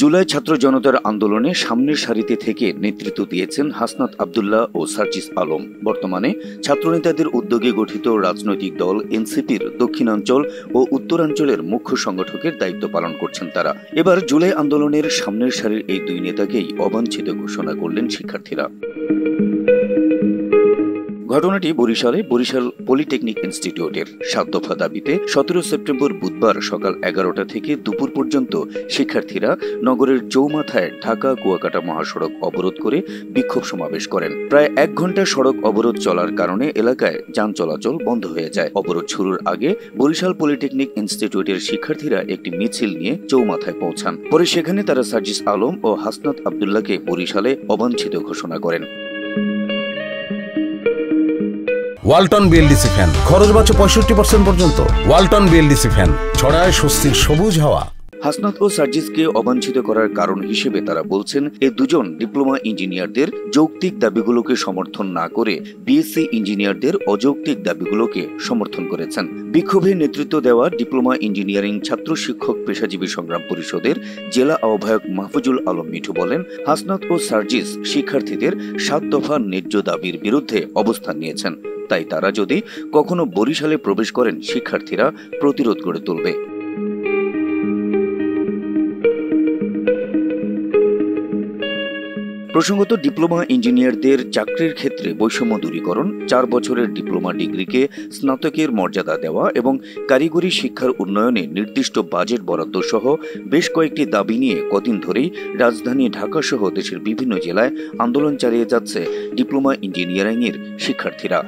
জুলাই ছাত্র জনতার আন্দোলনে সামনের সারিতে থেকে নেতৃত্ব দিয়েছেন হাসনাত আব্দুল্লাহ ও সার্জিস আলম। বর্তমানে ছাত্রনেতাদের উদ্যোগে গঠিত রাজনৈতিক দল এনসিপির দক্ষিণাঞ্চল ও উত্তরাঞ্চলের মুখ্য সংগঠকের দায়িত্ব পালন করছেন তারা। এবার জুলাই আন্দোলনের সামনের সারির এই দুই নেতাকেই অবাঞ্ছিত ঘোষণা করলেন শিক্ষার্থীরা। ঘটনাটি বরিশাল পলিটেকনিক ইনস্টিটিউটের ৭ দফা দাবিতে ১৭ সেপ্টেম্বর বুধবার সকাল ১১টা থেকে দুপুর পর্যন্ত শিক্ষার্থীরা নগরের চৌমাথায় ঢাকা কুয়াকাটা মহাসড়ক অবরোধ করে বিক্ষোভ সমাবেশ করেন। প্রায় ১ ঘণ্টা সড়ক অবরোধ চলার কারণে এলাকায় যান চলাচল বন্ধ হয়ে যায়। অবরোধ শুরুর আগে বরিশাল পলিটেকনিক ইনস্টিটিউটের শিক্ষার্থীরা একটি মিছিল নিয়ে চৌমাথায় পৌঁছান। পরে সেখানে তারা সার্জিস আলম ও হাসনাত আব্দুল্লাহকে বরিশালে অবাঞ্ছিত ঘোষণা করেন। ওয়ালটন বিএলডিসি ফ্যান, খরচ বাঁচে 65% পর্যন্ত। ওয়ালটন বিএলডিসি ফ্যান ছড়ায় স্বস্তির সবুজ হাওয়া। হাসনাত ও সার্জিসকে অবাঞ্ছিত করার কারণ হিসেবে তারা বলছেন, এই দুজন ডিপ্লোমা ইঞ্জিনিয়ারদের যৌক্তিক দাবিগুলোকে সমর্থন না করে বিএসসি ইঞ্জিনিয়ারদের অযৌক্তিক দাবিগুলোকে সমর্থন করেছেন। বিক্ষোভে নেতৃত্ব দেওয়া ডিপ্লোমা ইঞ্জিনিয়ারিং ছাত্র শিক্ষক পেশাজীবী সংগ্রাম পরিষদের জেলা আহ্বায়ক মাহফুজুল আলম মিঠু বলেন, হাসনাত ও সার্জিস শিক্ষার্থীদের ৭ দফা ন্যায্য দাবির বিরুদ্ধে অবস্থান নিয়েছেন। তাই তারা যদি কখনো বরিশালে প্রবেশ করেন, শিক্ষার্থীরা প্রতিরোধ গড়ে তুলবে। প্রসঙ্গত, ডিপ্লোমা ইঞ্জিনিয়ারদের চাকরির ক্ষেত্রে বৈষম্য দূরীকরণ, ৪ বছরের ডিপ্লোমা ডিগ্রিকে স্নাতকের মর্যাদা দেওয়া এবং কারিগরি শিক্ষার উন্নয়নে নির্দিষ্ট বাজেট বরাদ্দ সহ বেশ কয়েকটি দাবি নিয়ে কদিন ধরেই রাজধানী ঢাকা সহ দেশের বিভিন্ন জেলায় আন্দোলন চালিয়ে যাচ্ছে ডিপ্লোমা ইঞ্জিনিয়ারিংয়ের শিক্ষার্থীরা।